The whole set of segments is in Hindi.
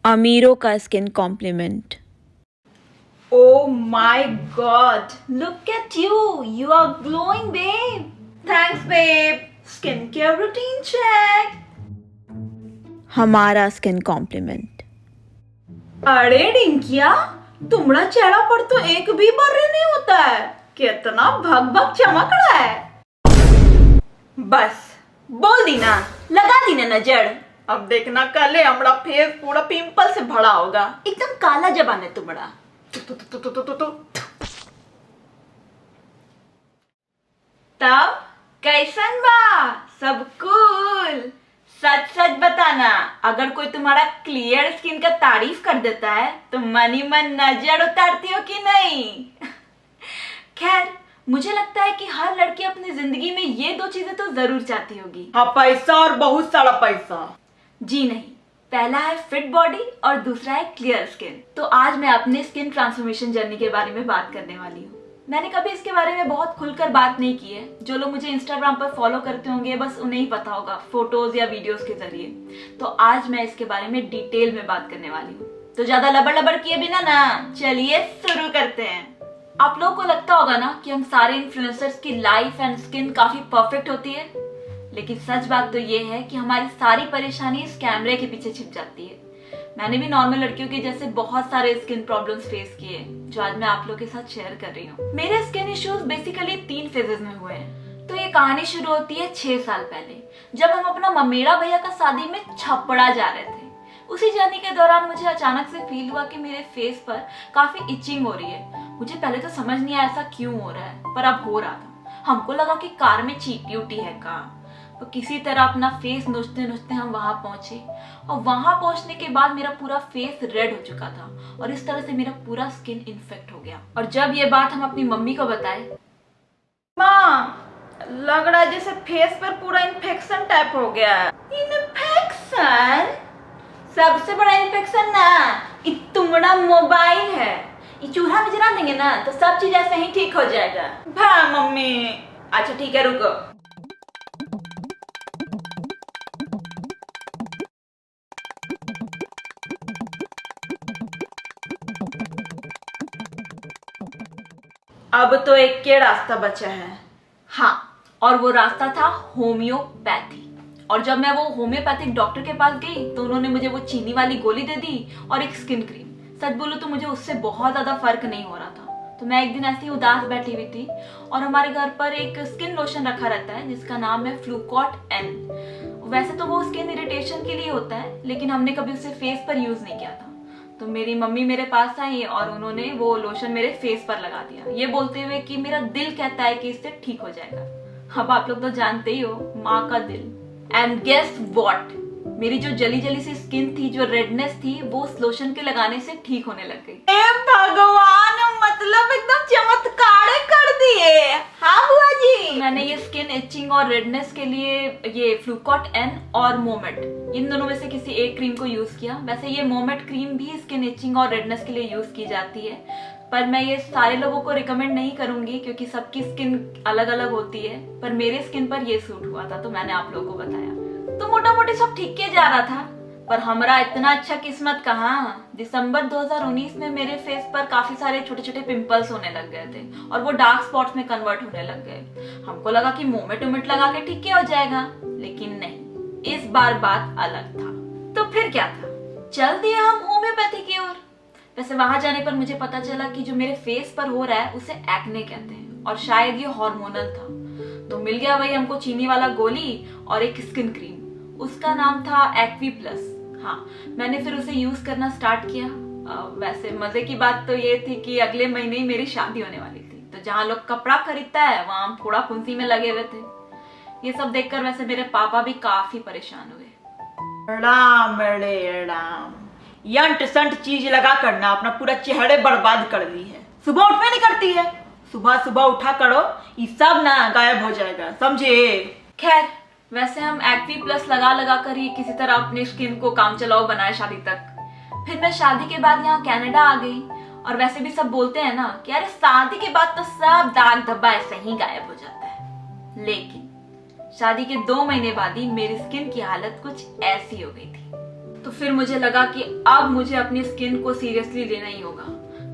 अमीरों का skin complement. Oh my god, look at you. You are glowing, babe. Thanks, babe. Skincare routine check. हमारा स्किन कॉम्प्लीमेंट। अरे डिंकिया, तुम्हारा चेहरा पर तो एक भी बर्रे नहीं होता है। कितना भग भग चमक रहा है। बस बोल दी ना, लगा दी ना नजर। अब देखना कल हमारा फेस पूरा पिंपल से भरा होगा, एकदम काला जबान है तुम्हारा। तब कैसन बा? सब कूल? सच सच बताना, अगर कोई तुम्हारा क्लियर स्किन का तारीफ कर देता है तो मन ही मन नजर उतारती हो कि नहीं? खैर, मुझे लगता है कि हर लड़की अपनी जिंदगी में ये दो चीजें तो जरूर चाहती होगी। हाँ, पैसा और बहुत सारा पैसा। जी नहीं, पहला है फिट बॉडी और दूसरा है क्लियर स्किन। तो आज मैं अपने स्किन ट्रांसफॉर्मेशन जर्नी के बारे में बात करने वाली हूँ। मैंने कभी इसके बारे में बहुत खुलकर बात नहीं की है। जो लोग मुझे इंस्टाग्राम पर फॉलो करते होंगे बस उन्हें ही पता होगा, फोटोज या वीडियोस के जरिए। तो आज मैं इसके बारे में डिटेल में बात करने वाली हूँ। तो ज्यादा लबर लबर किए बिना ना, चलिए शुरू करते हैं। आप लोगों को लगता होगा ना कि हम सारे इन्फ्लुएंसर्स की लाइफ एंड स्किन काफी परफेक्ट होती है, लेकिन सच बात तो ये है कि हमारी सारी परेशानी इस कैमरे के पीछे छिप जाती है। मैंने भी नॉर्मल लड़कियों के जैसे बहुत सारे स्किन प्रॉब्लम्स फेस किए, जो आज मैं आप लोगों के साथ शेयर कर रही हूँ। मेरे स्किन इश्यूज बेसिकली 3 फेजेस में हुए हैं। तो ये कहानी शुरू होती है 6 साल पहले, जब हम अपना ममेरा भैया का शादी में छपड़ा जा रहे थे। उसी जर्नी के दौरान मुझे अचानक से फील हुआ कि मेरे फेस पर काफी इचिंग हो रही है। मुझे पहले तो समझ नहीं आया ऐसा क्यों हो रहा है, पर अब हो रहा था। हमको लगा कि कार में चींटी उठी है का। तो किसी तरह अपना फेस नोचते नोचते हम वहां पहुंचे, और वहां पहुंचने के बाद मेरा पूरा फेस रेड हो चुका था और इस तरह से मेरा पूरा स्किन इन्फेक्ट हो गया। और जब ये बात हम अपनी मम्मी को बताए, माँ लग रहा है जैसे फेस पर पूरा इन्फेक्शन टाइप हो गया है। इन्फेक्शन? सबसे बड़ा इन्फेक्शन ना ये तुम्हारा मोबाइल है। ये चूल्हा में जला देंगे ना तो सब चीज ऐसे ही ठीक हो जाएगा। हाँ मम्मी। अच्छा ठीक है, रुको। अब तो एक के रास्ता बचा है। हाँ, और वो रास्ता था होम्योपैथी। और जब मैं वो होम्योपैथिक डॉक्टर के पास गई तो उन्होंने मुझे वो चीनी वाली गोली दे दी और एक स्किन क्रीम। सच बोलूं तो मुझे उससे बहुत ज्यादा फर्क नहीं हो रहा था। तो मैं एक दिन ऐसे ही उदास बैठी हुई थी और हमारे घर पर एक स्किन लोशन रखा रहता है जिसका नाम है फ्लूकॉट एन। वैसे तो वो स्किन इरिटेशन के लिए होता है, लेकिन हमने कभी उसे फेस पर यूज नहीं किया था। तो मेरी मम्मी मेरे पास आई और उन्होंने वो लोशन मेरे फेस पर लगा दिया, ये बोलते हुए कि मेरा दिल कहता है कि इससे ठीक हो जाएगा। अब आप लोग तो जानते ही हो, माँ का दिल। एंड गेस व्हाट, मेरी जो जली जली सी स्किन थी, जो रेडनेस थी, वो उस लोशन के लगाने से ठीक होने लग गई। भगवान, मतलब एकदम चमत्कार कर दिए। हाँ बुआ जी। मैंने ये स्किन इचिंग और रेडनेस के लिए ये फ्लूकॉट एन और मोमेट, इन दोनों में से किसी एक क्रीम को यूज किया। वैसे ये मोमेट क्रीम भी स्किन इचिंग और रेडनेस के लिए यूज की जाती है, पर मैं ये सारे लोगों को रिकमेंड नहीं करूंगी क्योंकि सबकी स्किन अलग अलग होती है। पर मेरे स्किन पर ये सूट हुआ था तो मैंने आप लोगों को बताया। तो मोटा मोटी सब ठीक के जा रहा था, पर हमारा इतना अच्छा किस्मत कहाँ। दिसंबर 2019 में मेरे फेस पर काफी सारे छोटे छोटे पिंपल्स होने लग गए थे और वो डार्क स्पॉट्स में कन्वर्ट होने लग गए। हमको लगा कि मोमेट उमेट लगा के ठीक हो जाएगा, लेकिन नहीं, इस बार बात अलग था। तो फिर क्या था, चल दिए हम होम्योपैथी की ओर। वैसे वहां जाने पर मुझे पता चला कि जो मेरे फेस पर हो रहा है उसे एक्ने कहते हैं और शायद ये हार्मोनल था। तो मिल गया वही हमको चीनी वाला गोली और एक स्किन क्रीम, उसका नाम था एक्वी प्लस। हाँ, मैंने फिर उसे यूज करना स्टार्ट किया। वैसे मजे की बात तो ये थी कि अगले महीने ही मेरी शादी होने वाली थी। तो जहाँ लोग कपड़ा खरीदता है वहां हम फोड़ा फुंसी में लगे हुए थे। ये सब देखकर वैसे मेरे पापा भी काफी परेशान हुए। राम रे राम, यंट संट चीज लगा करना अपना पूरा चेहरे बर्बाद कर दी है। सुबह उठवे नहीं करती है, सुबह सुबह उठा करो, ये सब ना गायब हो जाएगा, समझे? खैर, वैसे हम एक्वी प्लस लगा लगा कर ही किसी तरह अपनी स्किन को काम चलाओ बनाए शादी तक। फिर मैं शादी के बाद यहाँ कनाडा आ गई। और वैसे भी सब बोलते हैं ना कि अरे शादी के बाद तो सब दाग धब्बा ऐसे ही गायब हो जाता है, लेकिन शादी के 2 महीने बाद ही मेरी स्किन की हालत कुछ ऐसी हो गई थी। तो फिर मुझे लगा कि अब मुझे अपनी स्किन को सीरियसली लेना ही होगा।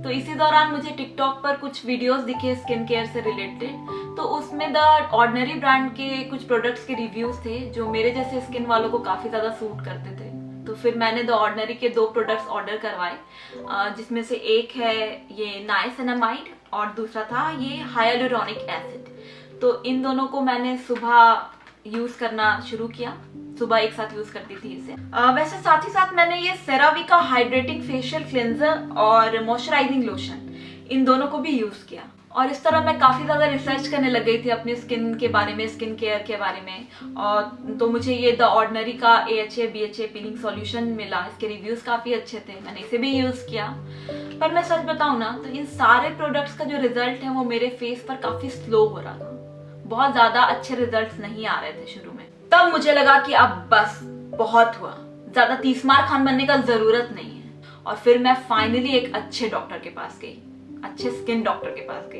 तो इसी दौरान मुझे टिकटॉक पर कुछ वीडियोस दिखे स्किन केयर से रिलेटेड, तो उसमें द ऑर्डिनरी ब्रांड के कुछ प्रोडक्ट्स के रिव्यूज थे जो मेरे जैसे स्किन वालों को काफ़ी ज़्यादा सूट करते थे। तो फिर मैंने द ऑर्डिनरी के 2 प्रोडक्ट्स ऑर्डर करवाए, जिसमें से एक है ये नाइसिनामाइड और दूसरा था ये हाइलुरोनिक एसिड। तो इन दोनों को मैंने सुबह यूज करना शुरू किया, सुबह एक साथ यूज करती थी इसे। वैसे साथ ही साथ मैंने ये सेरावी का हाइड्रेटिंग फेशियल क्लेंजर और मॉइस्चराइजिंग लोशन, इन दोनों को भी यूज किया। और इस तरह मैं काफ़ी ज़्यादा रिसर्च करने लग गई थी अपनी स्किन के बारे में, स्किन केयर के बारे में। और तो मुझे ये द ऑर्डिनरी का AHA BHA पीलिंग सॉल्यूशन मिला, इसके रिव्यूज़ काफ़ी अच्छे थे, मैंने इसे भी यूज़ किया। पर मैं सच बताऊँ ना, तो इन सारे प्रोडक्ट्स का जो रिजल्ट है वो मेरे फेस पर काफ़ी स्लो हो रहा था, बहुत ज़्यादा अच्छे रिजल्ट नहीं आ रहे थे शुरू में। तब मुझे लगा कि अब बस बहुत हुआ, ज़्यादा तीसमार खान बनने का ज़रूरत नहीं है। और फिर मैं फाइनली एक अच्छे डॉक्टर के पास गई, अच्छे स्किन डॉक्टर के पास गई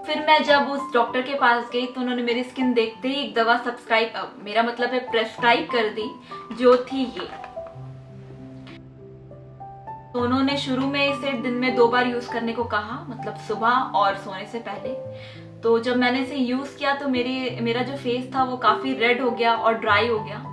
फिर मैं जब उस डॉक्टर के पास गई तो उन्होंने मेरी स्किन देखते ही एक दवा मेरा मतलब है प्रेस्क्राइब कर दी, जो थी ये। तो उन्होंने शुरू में इसे दिन में 2 बार यूज करने को कहा, मतलब सुबह और सोने से पहले। तो जब मैंने इसे यूज किया तो मेरा जो फेस था वो काफी रेड हो गया और ड्राई हो गया।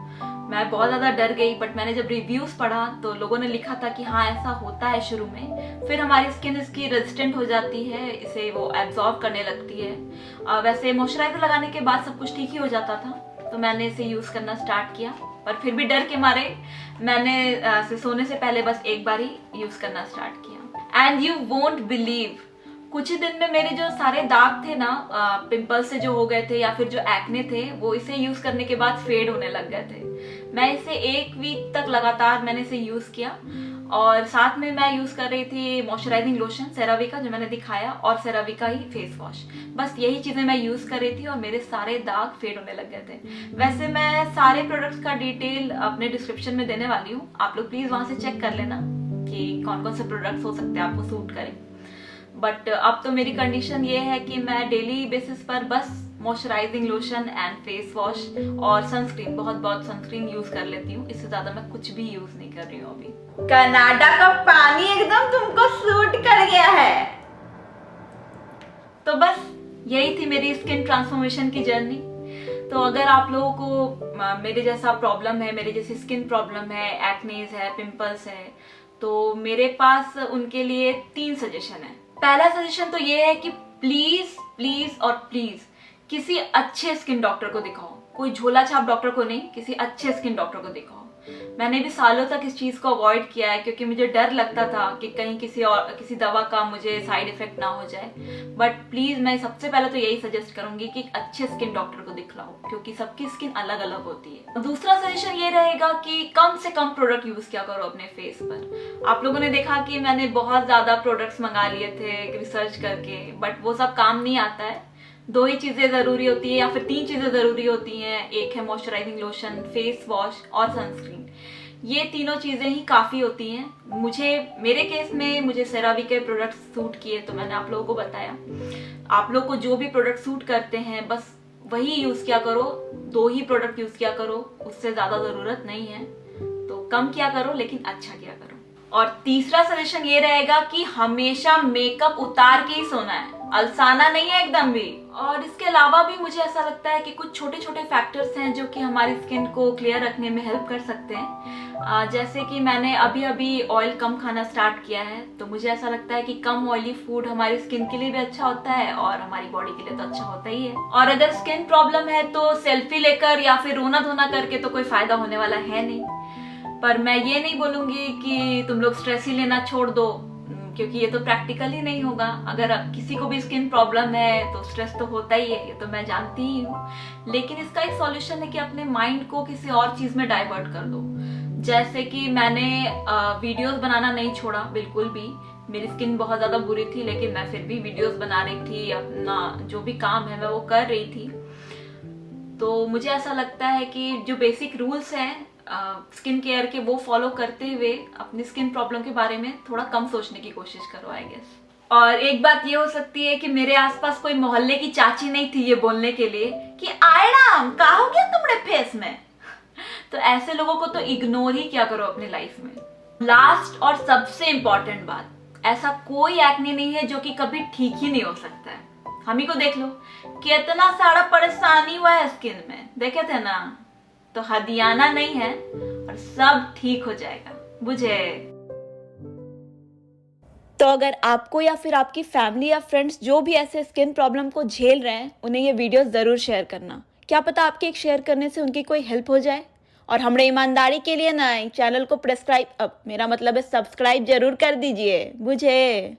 मैं बहुत ज़्यादा डर गई, बट मैंने जब रिव्यूज़ पढ़ा तो लोगों ने लिखा था कि हाँ ऐसा होता है शुरू में, फिर हमारी स्किन इसकी रेजिस्टेंट हो जाती है, इसे वो एब्जॉर्ब करने लगती है। वैसे मॉइस्चराइजर लगाने के बाद सब कुछ ठीक ही हो जाता था, तो मैंने इसे यूज़ करना स्टार्ट किया। पर फिर भी डर के मारे मैंने सोने से पहले बस एक बार ही यूज़ करना स्टार्ट किया। एंड यू वोंट बिलीव, कुछ ही दिन में मेरे जो सारे दाग थे ना, पिंपल्स से जो हो गए थे या फिर जो एक्ने थे, वो इसे यूज करने के बाद फेड होने लग गए थे। मैं इसे 1 वीक तक लगातार मैंने इसे यूज किया, और साथ में मैं यूज कर रही थी मॉइस्चराइजिंग लोशन सेरावी का जो मैंने दिखाया, और सेरावी का ही फेस वॉश। बस यही चीजें मैं यूज कर रही थी और मेरे सारे दाग फेड होने लग गए थे। वैसे मैं सारे प्रोडक्ट्स का डिटेल अपने डिस्क्रिप्शन में देने वाली हूँ, आप लोग प्लीज वहां से चेक कर लेना कि कौन कौन से प्रोडक्ट्स हो सकते हैं आपको सूट करें। बट अब तो मेरी कंडीशन ये है कि मैं डेली बेसिस पर बस moisturising lotion and face wash और सनस्क्रीन, बहुत सनस्क्रीन यूज कर लेती हूँ, इससे ज्यादा मैं कुछ भी यूज नहीं कर रही हूँ अभी। कनाडा का पानी एकदम तुमको सूट कर गया है। तो बस यही थी मेरी स्किन ट्रांसफॉर्मेशन की जर्नी। तो अगर आप लोगों को मेरे जैसा प्रॉब्लम है, मेरे जैसी स्किन प्रॉब्लम है, एक्नेज है, पिंपल्स है, तो मेरे पास उनके लिए 3 सजेशन है। पहला सजेशन तो ये है कि प्लीज और प्लीज किसी अच्छे स्किन डॉक्टर को दिखाओ, कोई झोला छाप डॉक्टर को नहीं, किसी अच्छे स्किन डॉक्टर को दिखाओ। मैंने भी सालों तक इस चीज को अवॉइड किया है, क्योंकि मुझे डर लगता था कि कहीं किसी दवा का मुझे साइड इफेक्ट ना हो जाए। बट प्लीज मैं सबसे पहले तो यही सजेस्ट करूंगी कि एक अच्छे स्किन डॉक्टर को दिखलाओ, क्योंकि सबकी स्किन अलग अलग होती है। दूसरा सजेशन ये रहेगा कि कम से कम प्रोडक्ट यूज किया करो अपने फेस पर। आप लोगों ने देखा कि मैंने बहुत ज्यादा प्रोडक्ट्स मंगा लिए थे रिसर्च करके, बट वो सब काम नहीं आता है। 2 ही चीजें जरूरी होती है या फिर 3 चीजें जरूरी होती हैं, एक है मॉइस्चराइजिंग लोशन, फेस वॉश और सनस्क्रीन। ये तीनों चीजें ही काफी होती हैं। मेरे केस में मुझे सेरावी के प्रोडक्ट सूट किए, तो मैंने आप लोगों को बताया। आप लोग को जो भी प्रोडक्ट सूट करते हैं बस वही यूज किया करो, 2 ही प्रोडक्ट यूज किया करो, उससे ज्यादा जरूरत नहीं है। तो कम किया करो लेकिन अच्छा किया करो। और तीसरा सजेशन ये रहेगा कि हमेशा मेकअप उतार के ही सोना है, अलसाना नहीं है एकदम भी। और इसके अलावा भी मुझे ऐसा लगता है कि कुछ छोटे छोटे फैक्टर्स हैं जो कि हमारी स्किन को क्लियर रखने में हेल्प कर सकते हैं। जैसे कि मैंने अभी ऑयल कम खाना स्टार्ट किया है, तो मुझे ऐसा लगता है कि कम ऑयली फूड हमारी स्किन के लिए भी अच्छा होता है और हमारी बॉडी के लिए तो अच्छा होता ही है। और अगर स्किन प्रॉब्लम है तो सेल्फी लेकर या फिर रोना धोना करके तो कोई फायदा होने वाला है नहीं। पर मैं ये नहीं बोलूंगी कि तुम लोग स्ट्रेस ही लेना छोड़ दो, क्योंकि ये तो प्रैक्टिकल ही नहीं होगा। अगर किसी को भी स्किन प्रॉब्लम है तो स्ट्रेस तो होता ही है, ये तो मैं जानती ही हूँ। लेकिन इसका एक सॉल्यूशन है कि अपने माइंड को किसी और चीज में डाइवर्ट कर दो। जैसे कि मैंने वीडियोस बनाना नहीं छोड़ा बिल्कुल भी। मेरी स्किन बहुत ज्यादा बुरी थी, लेकिन मैं फिर भी वीडियोस बना रही थी, अपना जो भी काम है मैं वो कर रही थी। तो मुझे ऐसा लगता है कि जो बेसिक रूल्स हैं स्किन केयर के, वो फॉलो करते हुए अपनी स्किन प्रॉब्लम के बारे में थोड़ा कम सोचने की कोशिश करो, आई गेस। और एक बात ये हो सकती है कि मेरे आसपास कोई मोहल्ले की चाची नहीं थी ये बोलने के लिए कि आयराम का हो गया तुम्हारे फेस में। तो ऐसे लोगों को तो इग्नोर ही क्या करो अपनी लाइफ में। लास्ट और सबसे इंपॉर्टेंट बात, ऐसा कोई एक्ने नहीं है जो कि कभी ठीक ही नहीं हो सकता है। हम ही को देख लो, कितना सारा परेशानी हुआ है स्किन में, देखे थे ना। तो हदियाना नहीं है और सब ठीक हो जाएगा, बुझे। तो अगर आपको या फिर आपकी फैमिली या फ्रेंड्स जो भी ऐसे स्किन प्रॉब्लम को झेल रहे हैं, उन्हें ये वीडियो ज़रूर शेयर करना। क्या पता आपके एक शेयर करने से उनकी कोई हेल्प हो जाए। और हमरे ईमानदारी के लिए ना चैनल को प्रेस्क्राइब, अब मेरा मतलब है सब्सक्राइब जरूर कर दीजिए, बुझे।